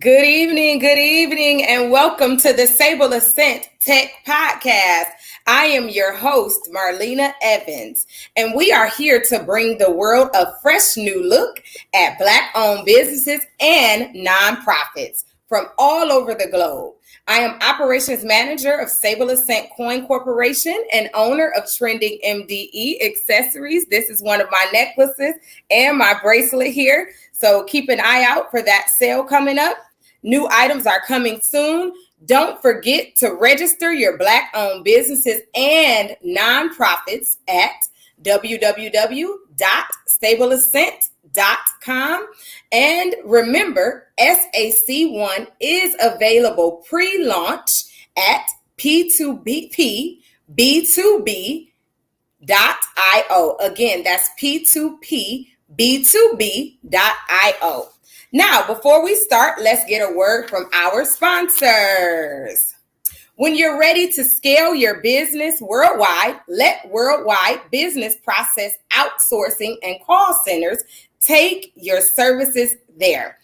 Good evening, and welcome to the Sableassent Tech Podcast. I am your host, Marlena Evans, and we are here to bring the world a fresh new look at Black-owned businesses and nonprofits from all over the globe. I am Operations Manager of Sableassent Coin Corporation and owner of Trending MDE Accessories. This is one of my necklaces and my bracelet here. So keep an eye out for that sale coming up. New items are coming soon. Don't forget to register your Black-owned businesses and nonprofits at www.stableassent.com. And remember, SAC1 is available pre-launch at P2B2B.io. Again, that's P2PB2B.io. Now, before we start, let's get a word from our sponsors. When you're ready to scale your business worldwide, let Worldwide Business Process Outsourcing and Call Centers take your services there.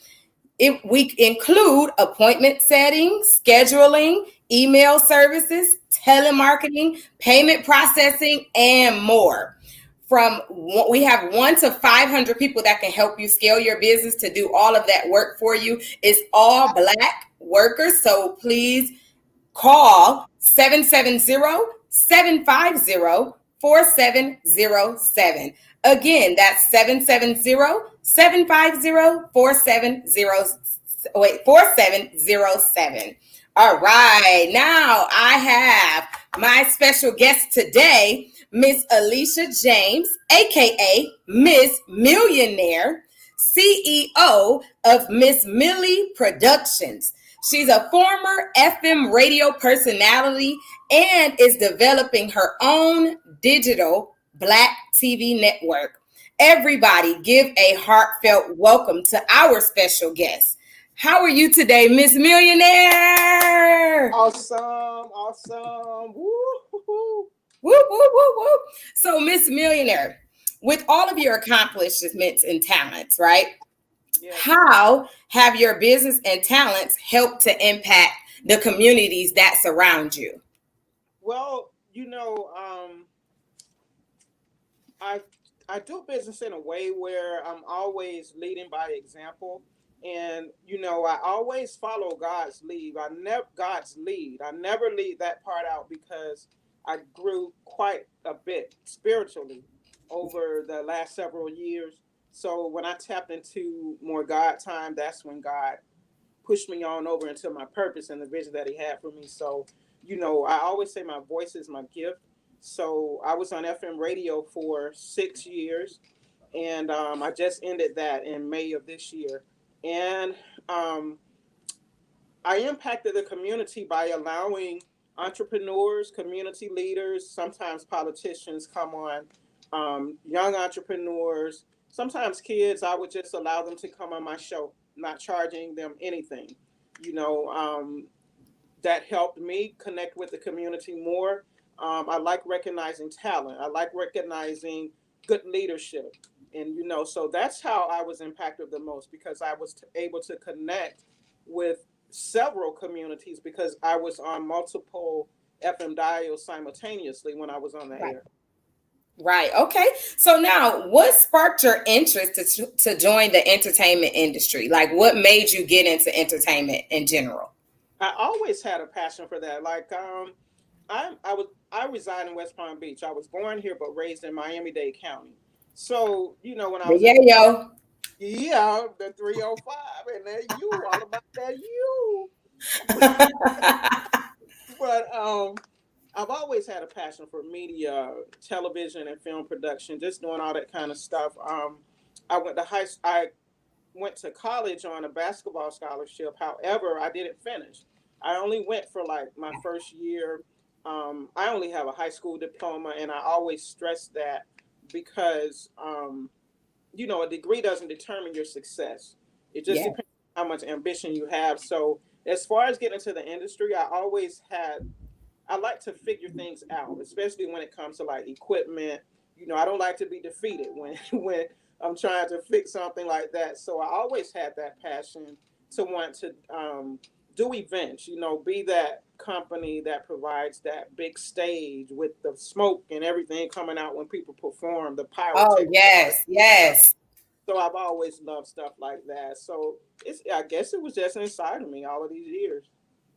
We include appointment setting, scheduling, email services, telemarketing, payment processing, and more. We have 1 to 500 people that can help you scale your business to do all of that work for you. It's all Black workers, so please call 770-750-4707. Again, that's 770-750-4707. All right, now I have my special guest today, Miss Alicia James, aka Miss Millionaire, CEO of Miss Millie Productions. She's a former FM radio personality and is developing her own digital Black TV network. Everybody give a heartfelt welcome to our special guest. How are you today, Miss Millionaire? Awesome. Woo-hoo-hoo. Woo, woo, woo, woo. So, Miss Millionaire, with all of your accomplishments and talents, right? Yeah. How have your business and talents helped to impact the communities that surround you? Well, I I do business in a way where I'm always leading by example, and I always follow God's lead. I never leave that part out because I grew quite a bit spiritually over the last several years. So when I tapped into more God time, that's when God pushed me on over into my purpose and the vision that he had for me. So, I always say my voice is my gift. So I was on FM radio for 6 years, and I just ended that in May of this year. And um, I impacted the community by allowing entrepreneurs, community leaders, sometimes politicians come on, young entrepreneurs, sometimes kids. I would just allow them to come on my show, not charging them anything. You know, um, that helped me connect with the community more. I like recognizing talent. I like recognizing good leadership. And, so that's how I was impacted the most because I was able to connect with several communities because I was on multiple FM dials simultaneously when I was on the Right. air. Right. Okay. So now, what sparked your interest to join the entertainment industry? Like, what made you get into entertainment in general? I always had a passion for that. Like, I reside in West Palm Beach. I was born here but raised in Miami-Dade County. So, when I was Yeah, in yo. yeah, the 305, and then you all about that you. But I've always had a passion for media, television, and film production, just doing all that kind of stuff. I went to college on a basketball scholarship. However, I didn't finish. I only went for like my first year. I only have a high school diploma, and I always stress that because a degree doesn't determine your success. It just Yeah. depends on how much ambition you have. So as far as getting into the industry, I like to figure things out, especially when it comes to like equipment. I don't like to be defeated when when I'm trying to fix something like that. So I always had that passion to want to do events, be that company that provides that big stage with the smoke and everything coming out when people perform, the Oh, pyrotechnics. yes, yes. So I've always loved stuff like that. So I guess it was just inside of me all of these years.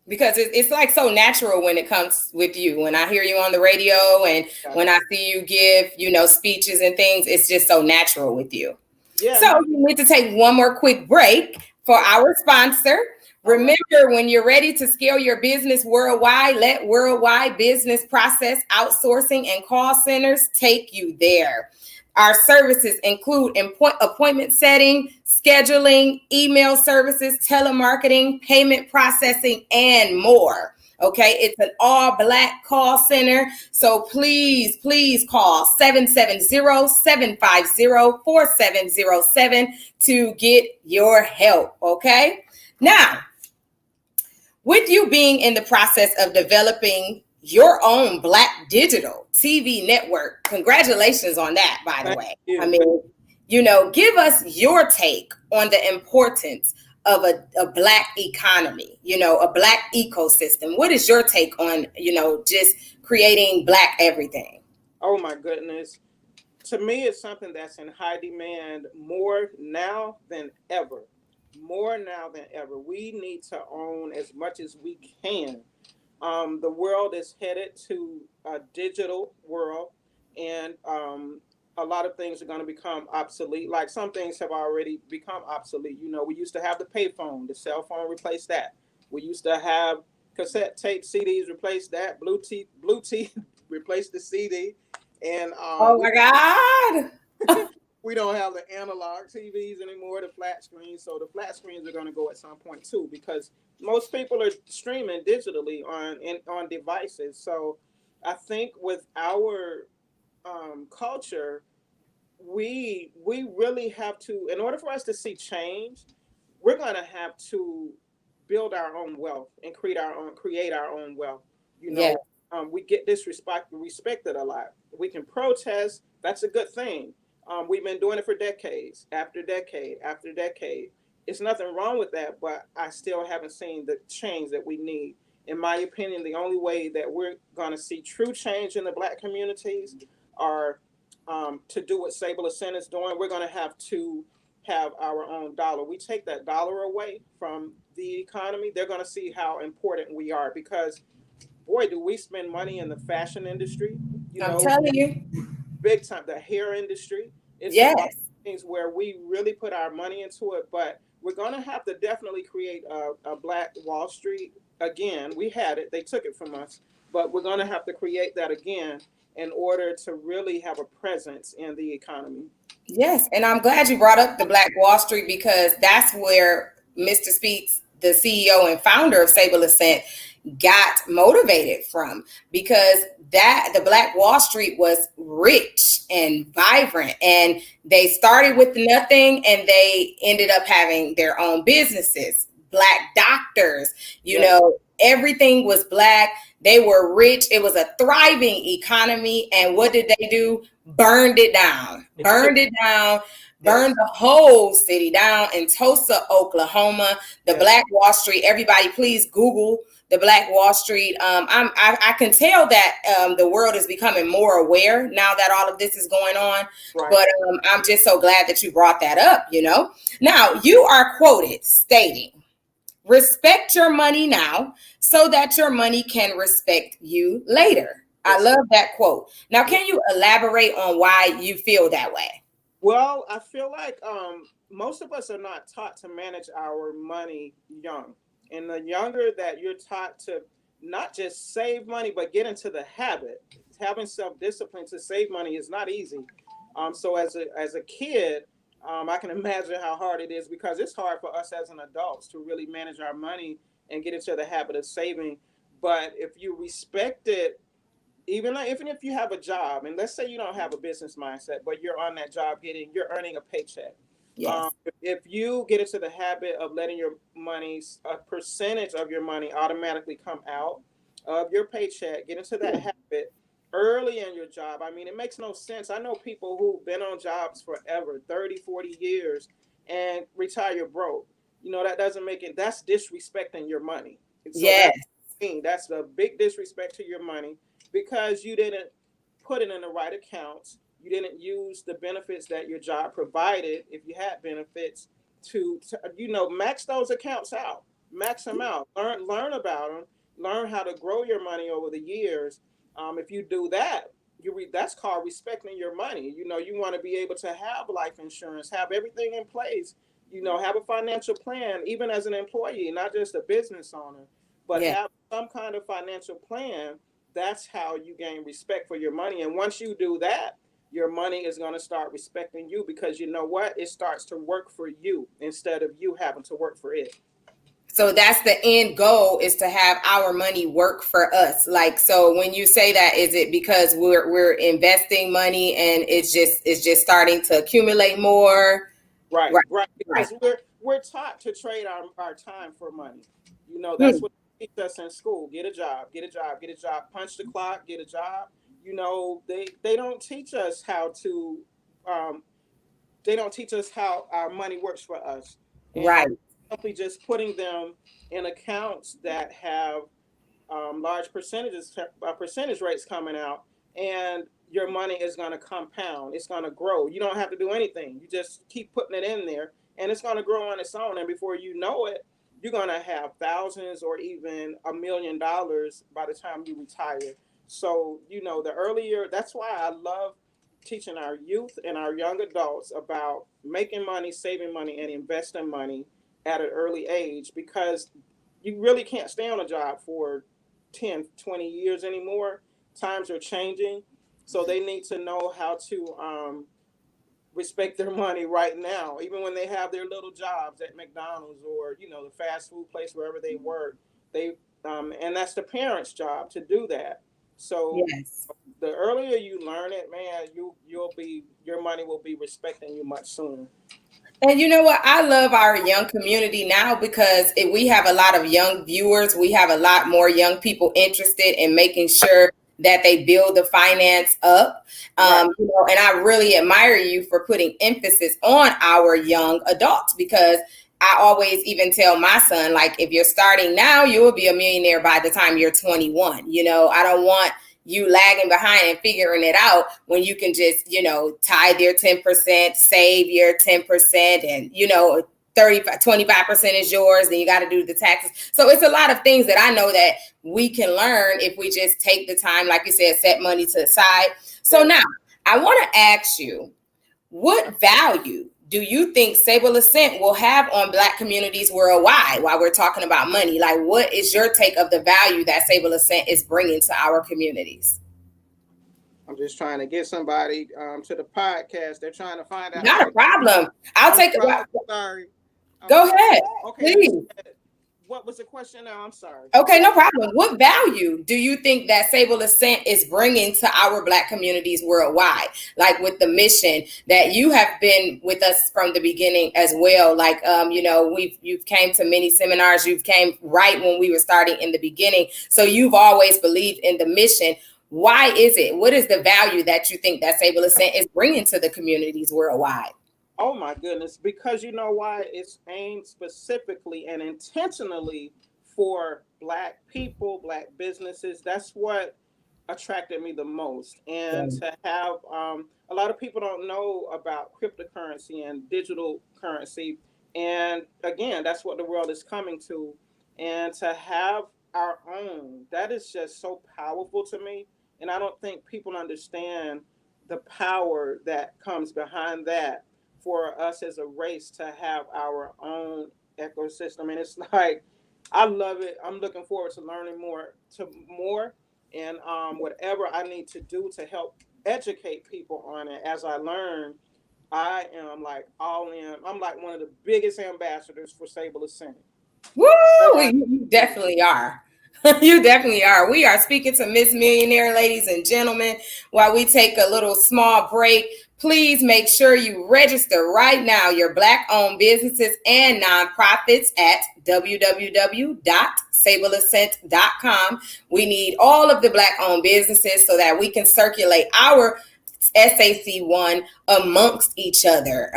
Because it's like so natural when it comes with you. When I hear you on the radio and Yeah. when I see you give, speeches and things, it's just so natural with you. Yeah. So you need to take one more quick break for our sponsor. All right. Remember, when you're ready to scale your business worldwide, let Worldwide Business Process Outsourcing and Call Centers take you there. Our services include appointment setting, scheduling, email services, telemarketing, payment processing, and more. Okay, it's an all Black call center. So please call 770-750-4707 to get your help. Okay. Now, with you being in the process of developing your own Black digital TV network, congratulations on that, by the Thank way. I you. mean, give us your take on the importance of a Black economy, a Black ecosystem. What is your take on, just creating Black everything? Oh my goodness. To me, it's something that's in high demand more now than ever. More now than ever. We need to own as much as we can. The world is headed to a digital world, and a lot of things are going to become obsolete. Like some things have already become obsolete. We used to have the payphone, the cell phone replaced that. We used to have cassette tape CDs, replaced that. Bluetooth replaced the CD, and Oh my God. we don't have the analog TVs anymore, the flat screens. So the flat screens are going to go at some point too, because most people are streaming digitally on devices. So I think with our culture, we really have to, in order for us to see change, we're going to have to build our own wealth and create our own wealth. You Yeah. know, we get respected a lot. We can protest. That's a good thing. We've been doing it for decades, after decade, after decade. It's nothing wrong with that, but I still haven't seen the change that we need. In my opinion, the only way that we're going to see true change in the Black communities are to do what Sableassent is doing. We're going to have our own dollar. We take that dollar away from the economy, they're going to see how important we are, because boy, do we spend money in the fashion industry, I'm telling you. big time, the hair industry. It's a lot of Yes. things where we really put our money into it, but we're going to have to definitely create a Black Wall Street again. We had it, they took it from us, but we're going to have to create that again in order to really have a presence in the economy. Yes, and I'm glad you brought up the Black Wall Street, because that's where Mr. Speaks, the CEO and founder of Sableassent, got motivated from, because that the Black Wall Street was rich and vibrant, and they started with nothing and they ended up having their own businesses. Black doctors, Yeah. everything was Black. They were rich. It was a thriving economy. And what did they do? Burned it down. Burned it down. Burned Yes. the whole city down in Tulsa, Oklahoma. The Yes. Black Wall Street. Everybody, please Google the Black Wall Street. I can tell that the world is becoming more aware now that all of this is going on. Right. But I'm just so glad that you brought that up. Now you are quoted stating, "Respect your money now so that your money can respect you later." I Yes. love that quote. Now, can you elaborate on why you feel that way? Well, I feel like most of us are not taught to manage our money young. And the younger that you're taught to not just save money, but get into the habit, having self discipline to save money is not easy. So as a kid, I can imagine how hard it is, because it's hard for us as an adults to really manage our money and get into the habit of saving. But if you respect it, even if you have a job, and let's say you don't have a business mindset, but you're on that job you're earning a paycheck. Yes. If you get into the habit of letting your money, a percentage of your money automatically come out of your paycheck, get into that habit early in your job. I mean, it makes no sense. I know people who've been on jobs forever, 30, 40 years, and retire broke. That doesn't make it, that's disrespecting your money. So Yes. that's a big disrespect to your money, because you didn't put it in the right accounts. You didn't use the benefits that your job provided, if you had benefits, to max those accounts out, max them out, learn about them, learn how to grow your money over the years. If you do that, that's called respecting your money. You want to be able to have life insurance, have everything in place. Have a financial plan, even as an employee, not just a business owner, but Yeah. have some kind of financial plan. That's how you gain respect for your money. And once you do that, your money is going to start respecting you, because you know what? It starts to work for you instead of you having to work for it. So that's the end goal, is to have our money work for us. Like, so when you say that, is it because we're investing money and it's just starting to accumulate more? Right, Right. right. Right. Because we're taught to trade our time for money. That's Hmm. what they teach us in school. Get a job, get a job, get a job, punch the clock, get a job. They don't teach us how to um, they don't teach us how our money works for us. And Right. simply just putting them in accounts that have large percentage rates coming out, and your money is going to compound. It's going to grow. You don't have to do anything. You just keep putting it in there, and it's going to grow on its own. And before you know it, you're going to have thousands or even $1 million by the time you retire. So, the earlier, that's why I love teaching our youth and our young adults about making money, saving money, and investing money at an early age, because you really can't stay on a job for 10, 20 years anymore. Times are changing. So they need to know how to respect their money right now, even when they have their little jobs at McDonald's or, the fast food place, wherever they work. And that's the parents' job to do that. So Yes. the earlier you learn it, man, your money will be respecting you much sooner. And you know what? I love our young community now, because if we have a lot of young viewers, we have a lot more young people interested in making sure that they build the finance up. Right. And I really admire you for putting emphasis on our young adults, because I always even tell my son, like, if you're starting now, you will be a millionaire by the time you're 21. I don't want you lagging behind and figuring it out when you can just, tithe your 10%, save your 10%, and, 25% is yours. Then you got to do the taxes. So it's a lot of things that I know that we can learn if we just take the time, like you said, set money to the side. So now I want to ask you, what value do you think Sableassent will have on Black communities worldwide while we're talking about money? Like, what is your take of the value that Sableassent is bringing to our communities? I'm just trying to get somebody to the podcast. They're trying to find out Not how a to. problem. I'll I'm take sorry. it. I'm sorry. I'm Go sorry. ahead, Okay, you please. said, what was the question now? I'm sorry. Okay, no problem. What value do you think that Sableassent is bringing to our Black communities worldwide? Like, with the mission that you have been with us from the beginning as well. Like, you've came to many seminars. You've came right when we were starting in the beginning. So you've always believed in the mission. Why is it? What is the value that you think that Sableassent is bringing to the communities worldwide? Oh my goodness, because you know why? It's aimed specifically and intentionally for Black people, Black businesses. That's what attracted me the most. And to have a lot of people don't know about cryptocurrency and digital currency. And again, that's what the world is coming to. And to have our own, that is just so powerful to me. And I don't think people understand the power that comes behind that, for us as a race to have our own ecosystem. And it's like, I love it. I'm looking forward to learning more, and whatever I need to do to help educate people on it as I learn. I am like all in. I'm like one of the biggest ambassadors for Sableassent. Woo! Whatever I You do. definitely are. You definitely are. We are speaking to Miss Millionaire, ladies and gentlemen. While we take a little small break, please make sure you register right now your Black-owned businesses and nonprofits at www.sableassent.com. We need all of the Black-owned businesses so that we can circulate our SAC1 amongst each other,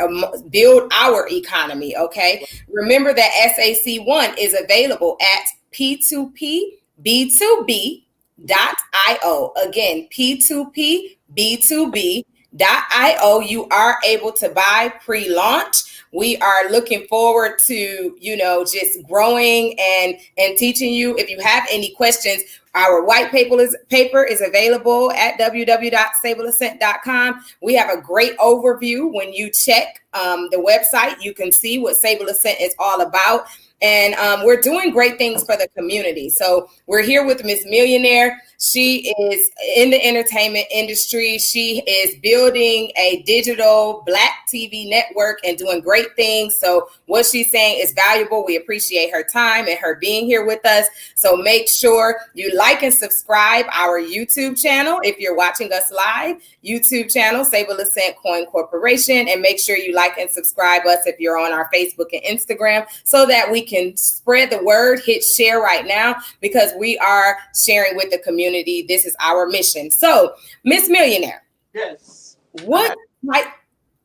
build our economy. Okay. Remember that SAC1 is available at P2PB2B.io. Again, P2PB2B.io. You are able to buy pre-launch. We are looking forward to, just growing and teaching you. If you have any questions, our white paper is available at www.sableassent.com. We have a great overview. When you check the website, you can see what Sableassent is all about. And we're doing great things for the community. So we're here with Miss Millionaire. She is in the entertainment industry. She is building a digital Black TV network and doing great things. So what she's saying is valuable. We appreciate her time and her being here with us. So make sure you like and subscribe our YouTube channel. If you're watching us live, YouTube channel, Sableassent Coin Corporation, and make sure you like and subscribe us if you're on our Facebook and Instagram so that we can spread the word. Hit share right now because we are sharing with the community. This is our mission. So, Miss Millionaire, Yes. What type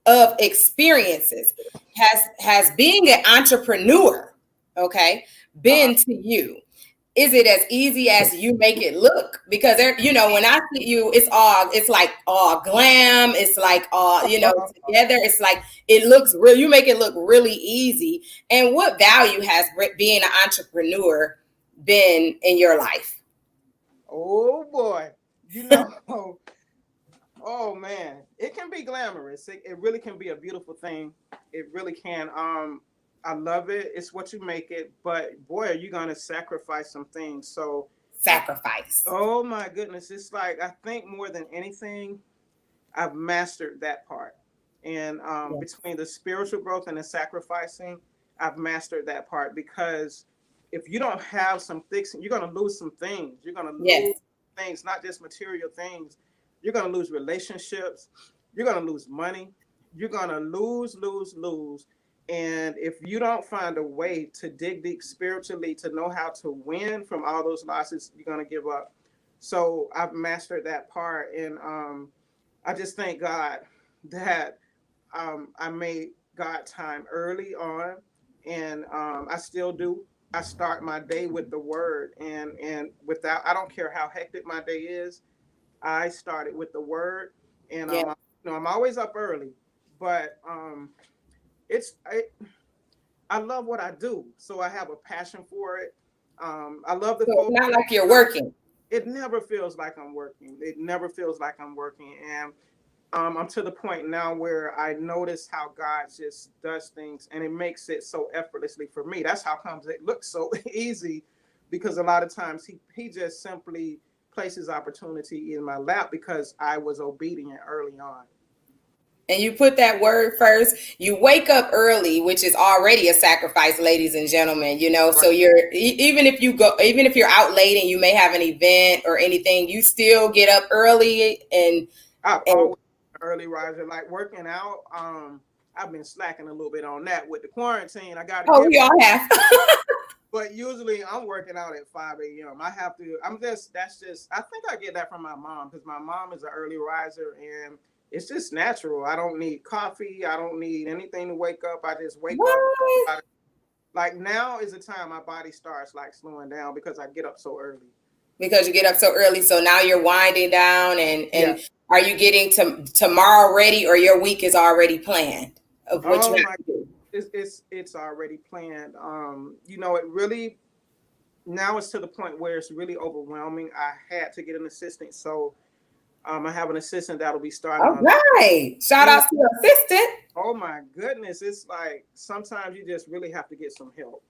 of experiences has being an entrepreneur, okay, been to you? Is it as easy as you make it look? Because when I see you, it's like all glam. It's like all, together. It's like it looks real. You make it look really easy. And what value has being an entrepreneur been in your life? Oh boy, oh man, it can be glamorous. It really can be a beautiful thing. It really can. I love it. It's what you make it. But boy, are you gonna sacrifice some things? So Sacrifice. Oh my goodness, it's like I think more than anything, I've mastered that part. And between the spiritual growth and the sacrificing, I've mastered that part because if you don't have some things, you're going to lose some things. You're going to lose things, not just material things. You're going to lose relationships. You're going to lose money. You're going to lose. And if you don't find a way to dig deep spiritually, to know how to win from all those losses, you're going to give up. So I've mastered that part. And I just thank God that I made God time early on. And I still do. I start my day with the word, and without, I don't care how hectic my day is, I started with the word, and I'm always up early, but I love what I do, so I have a passion for it. I love the folks. Not like you're working. It never feels like I'm working. It never feels like I'm working, and I'm to the point now where I notice how God just does things and it makes it so effortlessly for me. That's how comes it looks so easy, because a lot of times he just simply places opportunity in my lap because I was obedient early on. And you put that word first. You wake up early, which is already a sacrifice, ladies and gentlemen, Right. So even if you're out late and you may have an event or anything, you still get up early and always early riser, like working out. I've been slacking a little bit on that with the quarantine. I got we all have. But usually I'm working out at 5 a.m. I think I get that from my mom, because my mom is an early riser and it's just natural. I don't need coffee. I don't need anything to wake up. I just wake up. Like now is the time my body starts like slowing down because I get up so early. Because you get up so early. So now you're winding down and are you getting tomorrow ready, or your week is already planned of what you have to do? It's already planned. It really, now it's to the point where it's really overwhelming. I had to get an assistant. So I have an assistant that'll be starting. All right. Shout out to your assistant. Oh my goodness. It's like sometimes you just really have to get some help.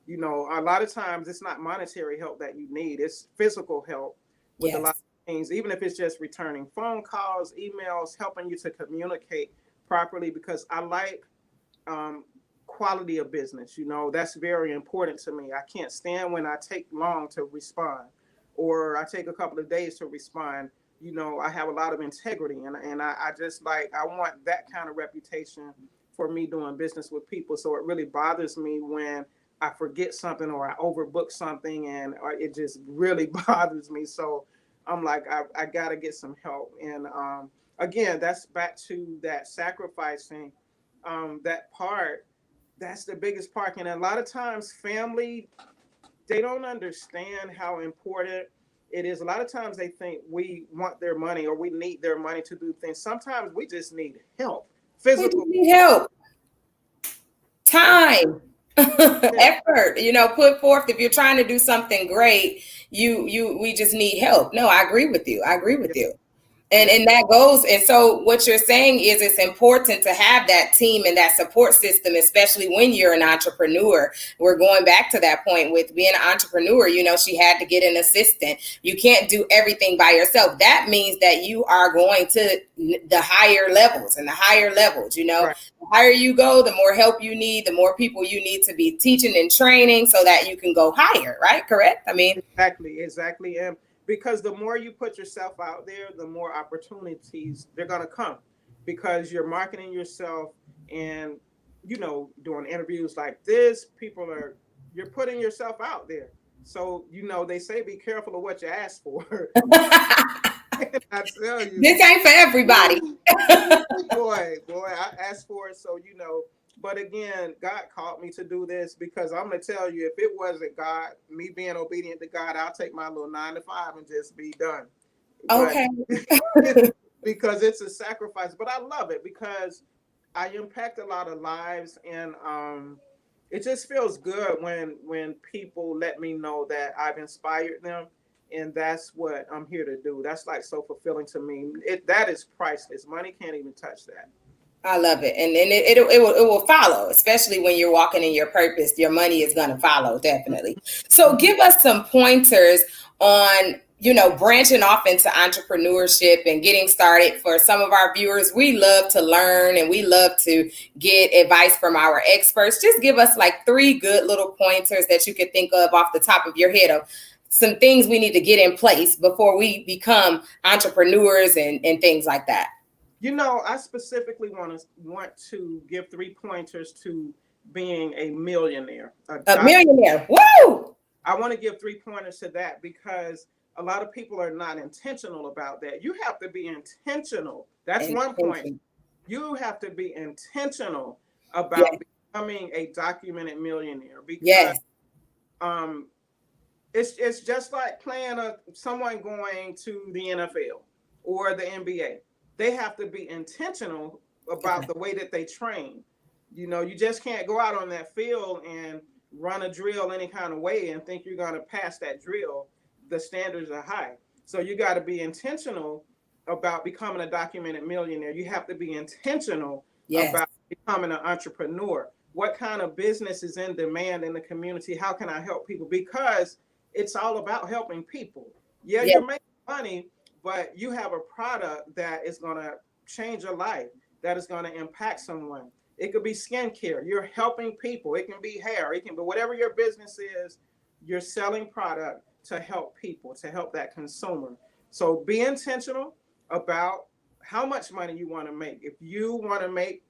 A lot of times it's not monetary help that you need. It's physical help with a lot of things, even if it's just returning phone calls, emails, helping you to communicate properly, because I like quality of business. That's very important to me. I can't stand when I take long to respond, or I take a couple of days to respond. I have a lot of integrity, and I just I want that kind of reputation for me doing business with people. So it really bothers me when I forget something or I overbook something, and it just really bothers me. So I'm like, I got to get some help. And again, that's back to that sacrificing, that part. That's the biggest part. And a lot of times family, they don't understand how important it is. A lot of times they think we want their money or we need their money to do things. Sometimes we just need help, We just physical. need help, time, Yeah, effort, put forth. If you're trying to do something great, we just need help. No, I agree with you. I agree with yeah, you. And yeah. and that goes, and so what you're saying is it's important to have that team and that support system, especially when you're an entrepreneur. We're going back to that point with being an entrepreneur. She had to get an assistant. You can't do everything by yourself. That means that you are going to the higher levels and the higher levels. Right. The higher you go, the more help you need, the more people you need to be teaching and training so that you can go higher, right? Correct? I mean, Exactly, exactly. And because the more you put yourself out there, the more opportunities they're gonna come because you're marketing yourself and doing interviews like this, you're putting yourself out there. So they say be careful of what you ask for. I tell you, this ain't for everybody. boy, I asked for it, so But again, God called me to do this because I'm gonna tell you, if it wasn't God, me being obedient to God, I'll take my little 9 to 5 and just be done. But Okay. because it's a sacrifice, but I love it because I impact a lot of lives, and it just feels good when people let me know that I've inspired them, and that's what I'm here to do. That's like so fulfilling to me. That is priceless. Money can't even touch that. I love it, and it will follow, especially when you're walking in your purpose. Your money is going to follow, definitely. So, Mhm. give us some pointers on branching off into entrepreneurship and getting started. For some of our viewers, we love to learn and we love to get advice from our experts. Just give us like 3 good little pointers that you could think of off the top of your head of some things we need to get in place before we become entrepreneurs and things like that. I specifically want to give 3 pointers to being a millionaire. A millionaire. Woo! I want to give 3 pointers to that because a lot of people are not intentional about that. You have to be intentional. That's one point. Intention. You have to be intentional about Yes. becoming a documented millionaire because Yes. um, it's just like playing someone going to the NFL or the NBA. They have to be intentional about Okay. the way that they train. You just can't go out on that field and run a drill any kind of way and think you're going to pass that drill. The standards are high. So you got to be intentional about becoming a documented millionaire. You have to be intentional Yes. about becoming an entrepreneur. What kind of business is in demand in the community? How can I help people? Because it's all about helping people. Yeah, Yes. you're making money, but you have a product that is going to change your life, that is going to impact someone. It could be skincare. You're helping people. It can be hair. It can be whatever your business is. You're selling product to help people, to help that consumer. So be intentional about how much money you want to make. If you want to make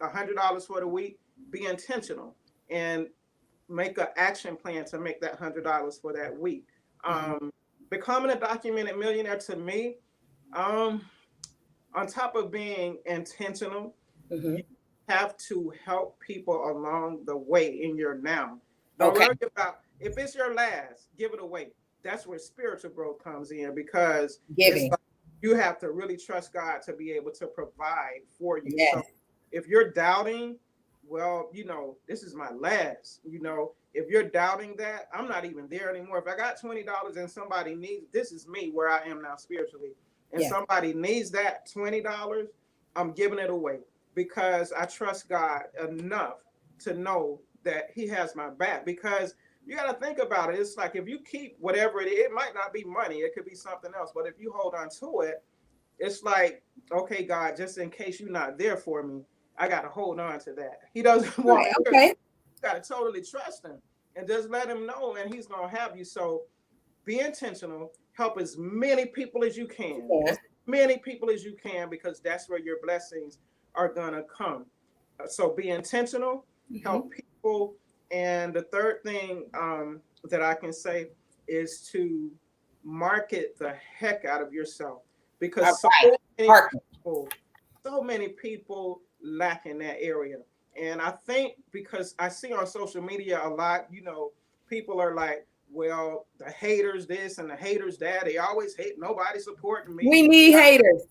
$100 for the week, be intentional and make an action plan to make that $100 for that week. Mm-hmm. Becoming a documented millionaire to me, um, on top of being intentional, Mm-hmm. you have to help people along the way in your now. Don't Okay. worry about if it's your last, give it away. That's where spiritual growth comes in because it's Giving. like you have to really trust God to be able to provide for you. So Yes. if you're doubting, well, this is my last. If you're doubting that, I'm not even there anymore. If I got $20 and somebody needs, this is me where I am now spiritually, and Yes. somebody needs that $20, I'm giving it away because I trust God enough to know that He has my back. Because you got to think about it. It's like if you keep whatever it is, it might not be money, it could be something else. But if you hold on to it, it's like, okay, God, just in case you're not there for me, I got to hold on to that. He doesn't want Right. to hear. Okay. You got to totally trust Him and just let Him know, and He's going to have you. So be intentional. Help as many people as you can. Yeah. As many people as you can, because that's where your blessings are going to come. So be intentional, Mm-hmm. help people. And the third thing that I can say is to market the heck out of yourself All because so right. many Parking. so many people lack in that area. And I think because I see on social media a lot, people are like, well, the haters this and the haters that, they always hate, nobody supporting me. We need haters.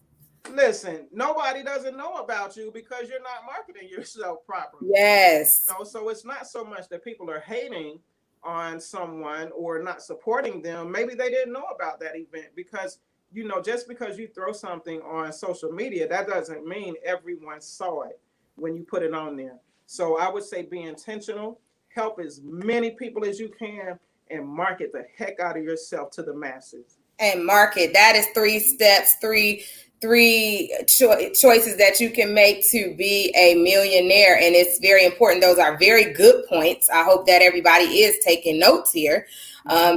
Listen, nobody doesn't know about you because you're not marketing yourself properly. Yes. So it's not so much that people are hating on someone or not supporting them. Maybe they didn't know about that event because, just because you throw something on social media, that doesn't mean everyone saw it when you put it on there. So I would say be intentional, help as many people as you can, and market the heck out of yourself to the masses. And market. That is 3 steps, choices that you can make to be a millionaire, and it's very important. Those are very good points. I hope that everybody is taking notes here,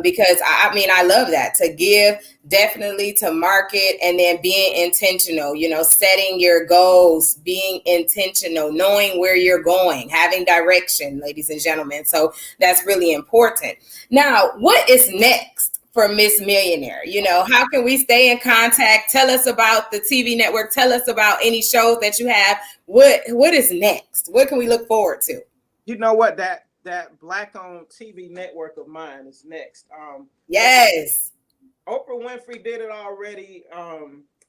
because I love that. To give, definitely to market, and then being intentional, setting your goals, being intentional, knowing where you're going, having direction, ladies and gentlemen. So that's really important. Now, what is next for Miss Millionaire? How can we stay in contact? Tell us about the TV network. Tell us about any shows that you have. What is next? What can we look forward to? You know what? That Black-owned TV network of mine is next. Yes. Oprah Winfrey did it already,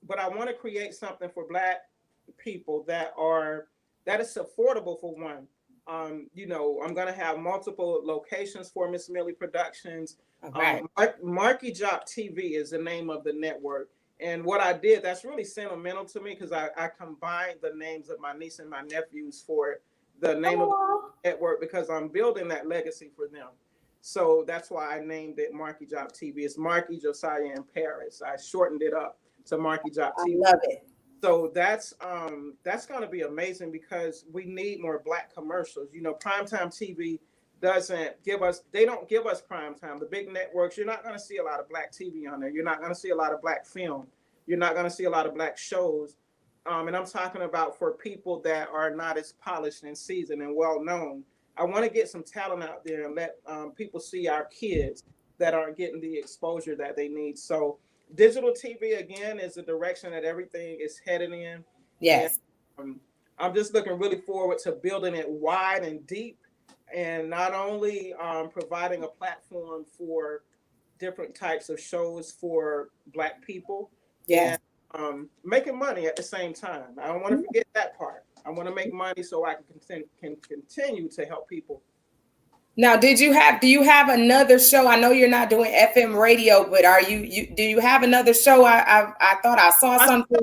but I want to create something for Black people that is affordable for one. I'm going to have multiple locations for Miss Millie Productions. Right. Marky Job TV is the name of the network. And what I did, that's really sentimental to me because I combined the names of my niece and my nephews for the name of the network because I'm building that legacy for them. So that's why I named it Marky Job TV. It's Marky, Josiah, and Paris. I shortened it up to Marky Job TV. I love it. So that's going to be amazing because we need more Black commercials. Primetime TV they don't give us primetime. The big networks, you're not going to see a lot of Black TV on there. You're not going to see a lot of Black film. You're not going to see a lot of Black shows. And I'm talking about for people that are not as polished and seasoned and well known. I want to get some talent out there and let people see our kids that aren't getting the exposure that they need. So digital TV, again, is the direction that everything is headed in. Yes. And, I'm just looking really forward to building it wide and deep, and not only providing a platform for different types of shows for Black people, yes, and making money at the same time. I don't want to forget that part. I want to make money so I can continue to help people. Now, do you have another show? I know you're not doing FM radio, but do you have another show? I thought I saw something.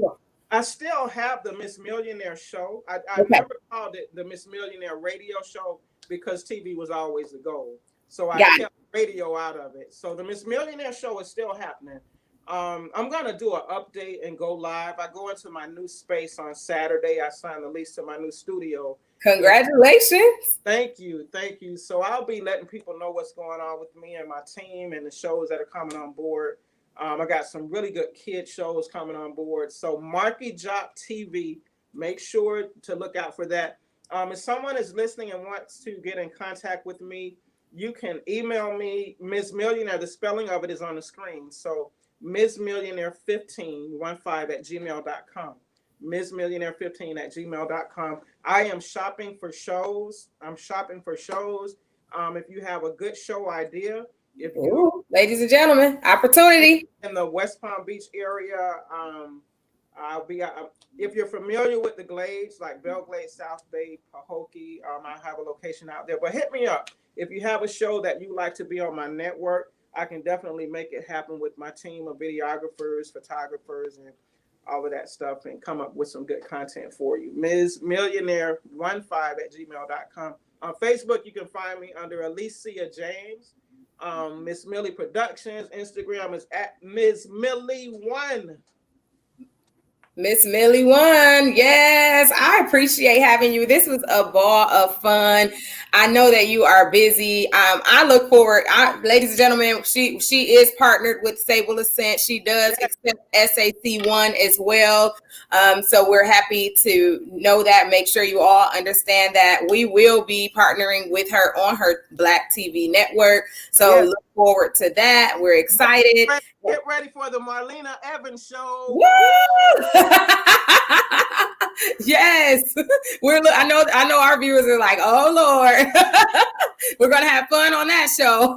I still have the Miss Millionaire show. I never called it the Miss Millionaire radio show because TV was always the goal. So I kept radio out of it. So the Miss Millionaire show is still happening. I'm going to do an update and go live. I go into my new space on Saturday. I signed the lease to my new studio. Congratulations. Thank you. So I'll be letting people know what's going on with me and my team and the shows that are coming on board. I got some really good kid shows coming on board. So Marky Job TV, make sure to look out for that. If someone is listening and wants to get in contact with me, you can email me, Ms. Millionaire. The spelling of it is on the screen. So Ms. Millionaire15 at gmail.com. Ms. Millionaire15 at gmail.com. I am shopping for shows. If you have a good show idea, ladies and gentlemen, opportunity in the West Palm Beach area. I'll be. If you're familiar with the Glades, like Belle Glade, South Bay, Pahokee, I have a location out there. But hit me up if you have a show that you like to be on my network. I can definitely make it happen with my team of videographers, photographers, and all of that stuff, and come up with some good content for you. Ms. Millionaire15 at gmail.com. On Facebook, you can find me under Alicia James. Miss Millie Productions. Instagram is at Ms. Millie1. Miss Millie1. Yes, I appreciate having you. This was a ball of fun. I know that you are busy. I look forward. Ladies and gentlemen, she is partnered with Sableassent. She does accept SAC1 as well. So we're happy to know that. Make sure you all understand that we will be partnering with her on her Black TV network. So look forward to that. We're excited. Get ready for the Marlena Evans show. Woo! Yes, I know our viewers are like, oh Lord, we're gonna have fun on that show.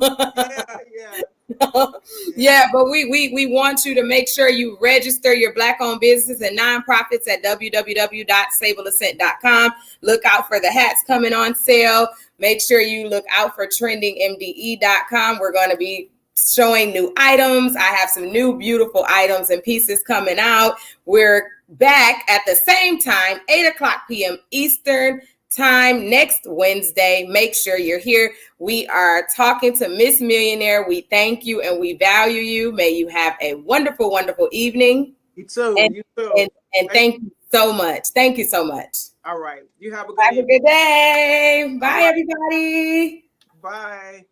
Yeah, but we want you to make sure you register your Black-owned businesses and nonprofits at www.sableassent.com. Look out for the hats coming on sale. Make sure you look out for trendingmde.com. We're going to be showing new items. I have some new beautiful items and pieces coming out. We're back at the same time, 8:00 p.m. Eastern time next Wednesday. Make sure you're here. We are talking to Miss Millionaire. We thank you and we value you. May you have a wonderful, wonderful evening. You too. And thank you so much. Thank you so much. All right. You have a good day. Bye, everybody. Bye.